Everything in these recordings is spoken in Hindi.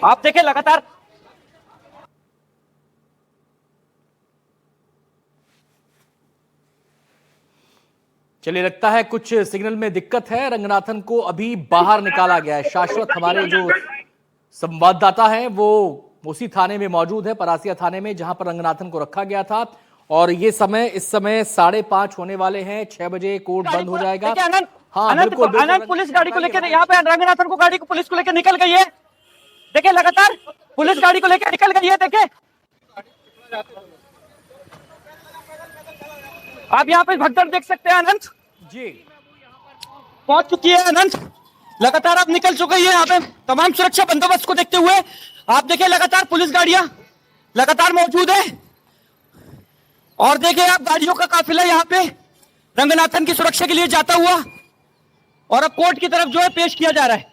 आप देखें लगातार चलिए, लगता है कुछ सिग्नल में दिक्कत है। रंगनाथन को अभी बाहर निकाला गया है। शाश्वत हमारे जो संवाददाता हैं वो उसी थाने में मौजूद है, परासिया थाने में, जहां पर रंगनाथन को रखा गया था। और ये समय इस समय 5:30 होने वाले हैं। 6 बजे कोर्ट बंद हो जाएगा। हाँ बिल्कुल, अनंत पुलिस गाड़ी को लेकर यहाँ पे रंगनाथन को गाड़ी को पुलिस को लेकर निकल गई है। देखिए लगातार पुलिस गाड़ी को लेकर निकल गई है। देखिए आप यहाँ पे भगदड़ देख सकते हैं। अनंत जी पहुंच चुकी है। अनंत लगातार आप निकल चुके हैं। यहाँ पे तमाम सुरक्षा बंदोबस्त को देखते हुए आप देखिए लगातार पुलिस गाड़ियां लगातार मौजूद है। और देखिए आप गाड़ियों का काफिला यहाँ पे रंगनाथन की सुरक्षा के लिए जाता हुआ और अब कोर्ट की तरफ जो है पेश किया जा रहा है।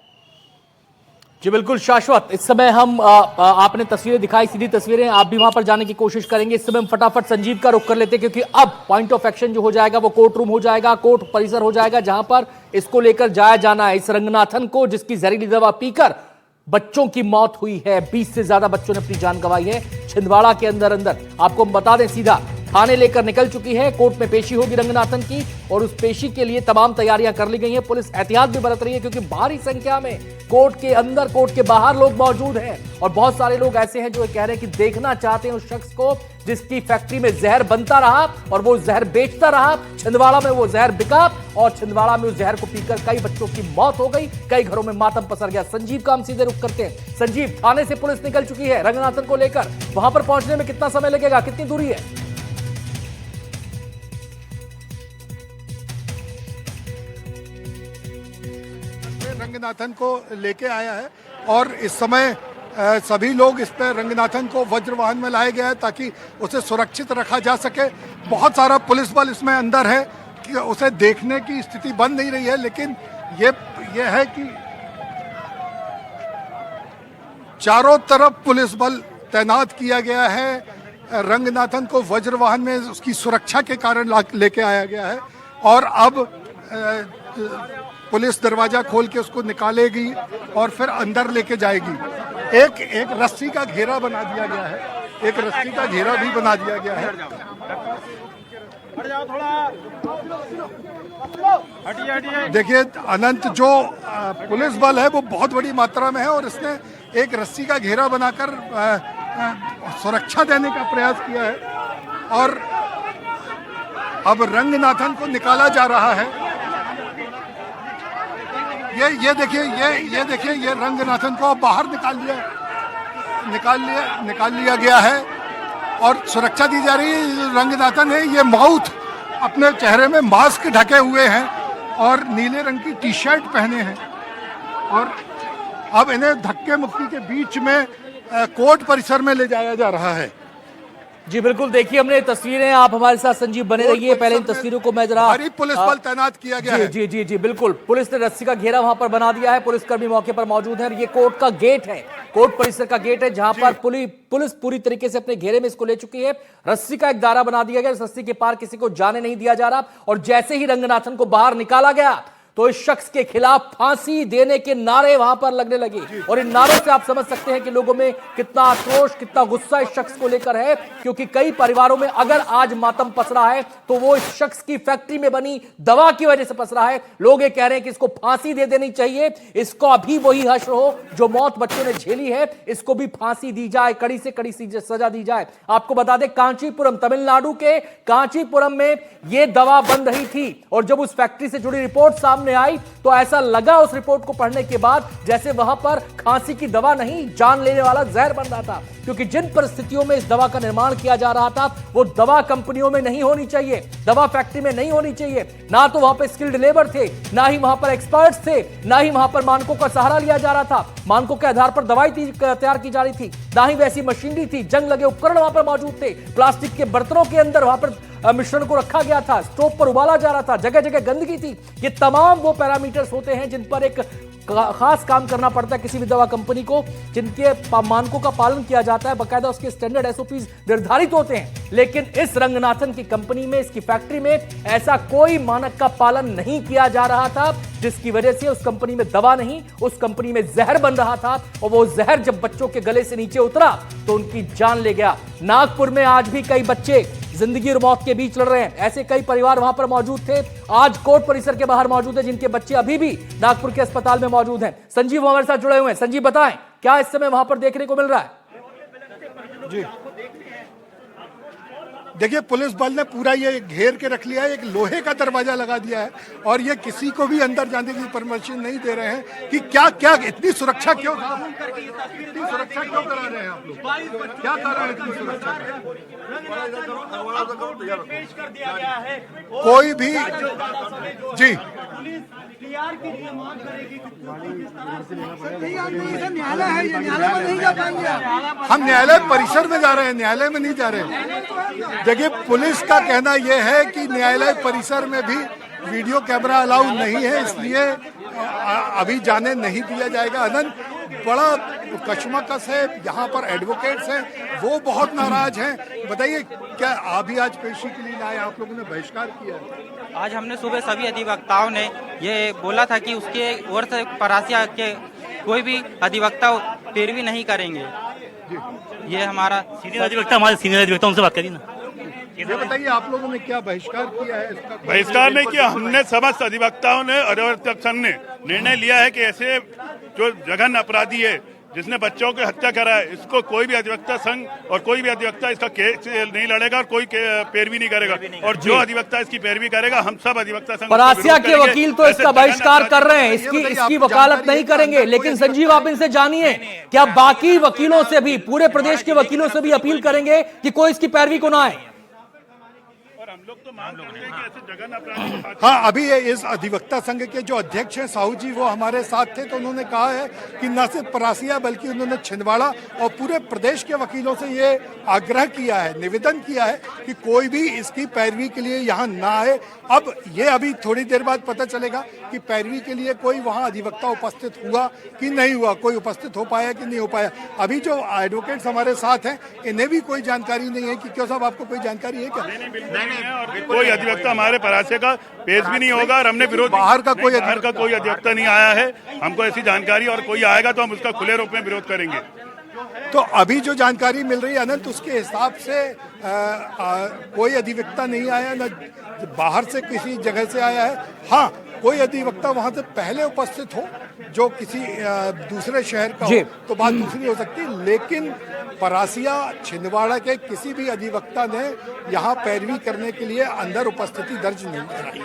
जी बिल्कुल शाश्वत, इस समय हम आपने तस्वीरें दिखाई, सीधी तस्वीरें, आप भी वहां पर जाने की कोशिश करेंगे। इस समय हम फटाफट संजीव का रुख कर लेते हैं, क्योंकि अब पॉइंट ऑफ एक्शन जो हो जाएगा वो कोर्ट रूम हो जाएगा, कोर्ट परिसर हो जाएगा, जहां पर इसको लेकर जाया जाना है। इस रंगनाथन को, जिसकी जहरीली दवा पीकर बच्चों की मौत हुई है, 20 से ज्यादा बच्चों ने अपनी जान गंवाई है छिंदवाड़ा के अंदर। आपको हम बता दें, सीधा थाने लेकर निकल चुकी है। कोर्ट में पेशी होगी रंगनाथन की, और उस पेशी के लिए तमाम तैयारियां कर ली गई हैं। पुलिस एहतियात भी बरत रही है, क्योंकि भारी संख्या में कोर्ट के अंदर, कोर्ट के बाहर लोग मौजूद हैं। और बहुत सारे लोग ऐसे हैं जो कह रहे हैं कि देखना चाहते हैं उस शख्स को जिसकी फैक्ट्री में जहर बनता रहा और वो जहर बेचता रहा। छिंदवाड़ा में वो जहर बिका और छिंदवाड़ा में उस जहर को पीकर कई बच्चों की मौत हो गई, कई घरों में मातम पसर गया। संजीव का हम सीधे रुख करते हैं। संजीव, थाने से पुलिस निकल चुकी है रंगनाथन को लेकर, वहां पर पहुंचने में कितना समय लगेगा, कितनी दूरी है? रंगनाथन को लेके आया है और इस समय सभी लोग इस पर रंगनाथन को वज्रवाहन में लाए गए हैं ताकि उसे सुरक्षित रखा जा सके। बहुत सारा पुलिस बल इसमें अंदर है कि उसे देखने की स्थिति बन नहीं रही है, लेकिन ये है कि चारों तरफ पुलिस बल तैनात किया गया है। रंगनाथन को वज्रवाहन में उसकी सुरक्षा के कारण लेके आया गया है और अब पुलिस दरवाजा खोल के उसको निकालेगी और फिर अंदर लेके जाएगी। एक रस्सी का घेरा बना दिया गया है, एक रस्सी का घेरा भी बना दिया गया है। देखिए अनंत, जो पुलिस बल है वो बहुत बड़ी मात्रा में है और इसने एक रस्सी का घेरा बनाकर सुरक्षा देने का प्रयास किया है और अब रंगनाथन को निकाला जा रहा है। ये देखिए ये रंगनाथन को बाहर निकाल लिया गया है और सुरक्षा दी जा रही है। रंगनाथन है, ये माउथ अपने चेहरे में मास्क ढके हुए हैं और नीले रंग की टी शर्ट पहने हैं और अब इन्हें धक्के मुक्की के बीच में कोर्ट परिसर में ले जाया जा रहा है। जी बिल्कुल, देखिए हमने तस्वीरें, आप हमारे साथ संजीव बने रहिए। पहले इन तस्वीरों को मैं जरा, भारी पुलिस बल तैनात किया गया है। जी जी जी बिल्कुल, पुलिस ने रस्सी का घेरा वहां पर बना दिया है, पुलिसकर्मी मौके पर मौजूद है। ये कोर्ट का गेट है, कोर्ट परिसर का गेट है, जहां पर पुलिस पूरी तरीके से अपने घेरे में इसको ले चुकी है। रस्सी का एक दायरा बना दिया गया, रस्सी के पार किसी को जाने नहीं दिया जा रहा। और जैसे ही रंगनाथन को बाहर निकाला गया तो इस शख्स के खिलाफ फांसी देने के नारे वहां पर लगने लगे। और इन नारों से आप समझ सकते हैं कि लोगों में कितना आक्रोश, कितना गुस्सा इस शख्स को लेकर है, क्योंकि कई परिवारों में अगर आज मातम पस रहा है तो वो इस शख्स की फैक्ट्री में बनी दवा की वजह से पस रहा है। लोग ये कह रहे हैं कि इसको फांसी दे देनी चाहिए, इसको अभी वही हश्र हो जो मौत बच्चों ने झेली है, इसको भी फांसी दी जाए, कड़ी से कड़ी सजा दी जाए। आपको बता दें, कांचीपुरम, तमिलनाडु के कांचीपुरम में यह दवा बन रही थी और जब उस फैक्ट्री से जुड़ी रिपोर्ट सामने आई तो ऐसा लगा उस रिपोर्ट को पढ़ने के बाद जैसे वहां पर खांसी की दवा नहीं, जान लेने वाला जहर बन रहा था। क्योंकि जिन परिस्थितियों में इस दवा का निर्माण किया जा रहा था वो दवा कंपनियों में नहीं होनी चाहिए, दवा फैक्ट्री में नहीं होनी चाहिए। ना तो वहां पर स्किल्ड लेबर थे, ना ही वहां पर एक्सपर्ट्स थे, ना ही वहां पर मानकों का सहारा लिया जा रहा था, मानकों के आधार पर दवाई तैयार की जा रही थी, ना ही वैसी मशीनरी थी, जंग लगे उपकरण वहां पर मौजूद थे, प्लास्टिक के बर्तनों के अंदर वहां पर मिश्रण को रखा गया था, स्टोव पर उबाला जा रहा था, जगह जगह गंदगी थी। ये तमाम वो पैरामीटर्स होते हैं जिन पर एक खास काम करना पड़ता है किसी भी दवा कंपनी को, जिनके मानकों का पालन किया जाता है, बकायदा उसके स्टैंडर्ड एसओपीज निर्धारित होते हैं। लेकिन इस रंगनाथन की कंपनी में, इसकी फैक्ट्री में ऐसा कोई मानक का पालन नहीं किया जा रहा था, जिसकी वजह से उस कंपनी में दवा नहीं, उस कंपनी में जहर बन रहा था, और वो जहर जब बच्चों के गले से नीचे उतरा तो उनकी जान ले गया। नागपुर में आज भी कई बच्चे जिंदगी और मौत के बीच लड़ रहे हैं। ऐसे कई परिवार वहां पर मौजूद थे, आज कोर्ट परिसर के बाहर मौजूद है, जिनके बच्चे अभी भी नागपुर के अस्पताल में मौजूद हैं। संजीव हमारे साथ जुड़े हुए हैं। संजीव, बताएं क्या इस समय वहां पर देखने को मिल रहा है? जी देखिए, पुलिस बल ने पूरा ये घेर के रख लिया है, एक लोहे का दरवाजा लगा दिया है और ये किसी को भी अंदर जाने की परमिशन नहीं दे रहे हैं कि क्या क्या इतनी सुरक्षा क्यों, इतनी सुरक्षा क्यों करा रहे हैं आप लोग, क्या कर रहे हैं इतनी सुरक्षा? कोई भी जी हम न्यायालय परिसर में जा रहे हैं, न्यायालय में नहीं जा रहे हैं। देखिए, पुलिस का कहना यह है कि न्यायालय परिसर में भी वीडियो कैमरा अलाउ नहीं है, इसलिए अभी जाने नहीं दिया जाएगा। अनंत, बड़ा कशमकश है, यहाँ पर एडवोकेट्स हैं, वो बहुत नाराज हैं। बताइए, क्या अभी आज पेशी के लिए आए, आप लोगों ने बहिष्कार किया? आज हमने सुबह सभी अधिवक्ताओं ने ये बोला था कि उसके ओर से परासिया के कोई भी अधिवक्ता पैरवी नहीं करेंगे। ये हमारा सीनियर अधिवक्ता, हमारे सीनियर अधिवक्ता, उनसे बात करिए ना। ये बताइए, आप लोगों ने क्या बहिष्कार किया है? इसका बहिष्कार नहीं किया, हमने समस्त अधिवक्ताओं ने और अधिवक्ता संघ ने निर्णय लिया है कि ऐसे जो जघन्य अपराधी है जिसने बच्चों की हत्या करा है, इसको कोई भी अधिवक्ता संघ और कोई भी अधिवक्ता इसका केस नहीं लड़ेगा और कोई पैरवी नहीं करेगा। और जो अधिवक्ता इसकी पैरवी करेगा, हम सब अधिवक्ता संघ परासिया के वकील तो इसका बहिष्कार कर रहे हैं, इसकी वकालत नहीं करेंगे। लेकिन संजीव, आप इनसे जानिए, क्या बाकी वकीलों से भी, पूरे प्रदेश के वकीलों से भी अपील करेंगे कि कोई इसकी पैरवी को ना आए? हम लोग तो मांग करते हैं कि ऐसे जघन्य अपराधी को हाँ, अभी ये इस अधिवक्ता संघ के जो अध्यक्ष हैं साहू जी, वो हमारे साथ थे, तो उन्होंने कहा है कि न सिर्फ परासिया बल्कि उन्होंने छिंदवाड़ा और पूरे प्रदेश के वकीलों से ये आग्रह किया है, निवेदन किया है कि कोई भी इसकी पैरवी के लिए यहाँ ना आए। अब ये अभी थोड़ी देर बाद पता चलेगा कि पैरवी के लिए कोई वहाँ अधिवक्ता उपस्थित हुआ कि नहीं हुआ, कोई उपस्थित हो पाया कि नहीं हो पाया। अभी जो एडवोकेट्स हमारे साथ हैं, इन्हें भी कोई जानकारी नहीं है कि क्यों साहब, आपको कोई जानकारी है क्या? और कोई अधिवक्ता हमारे परासिया का पेश भी नहीं होगा और हमने विरोध, बाहर का कोई अधिवक्ता नहीं आया है। हमको ऐसी जानकारी, और कोई आएगा तो हम उसका खुले रूप में विरोध करेंगे। तो अभी जो जानकारी मिल रही है अनंत, उसके हिसाब से कोई अधिवक्ता नहीं आया, न बाहर से किसी जगह से आया है। हाँ, कोई अधिवक्ता वहां से पहले उपस्थित हो जो किसी दूसरे शहर का हो तो बात दूसरी हो सकती है, लेकिन परासिया छिंदवाड़ा के किसी भी अधिवक्ता ने यहाँ पैरवी करने के लिए अंदर उपस्थिति दर्ज नहीं कराई।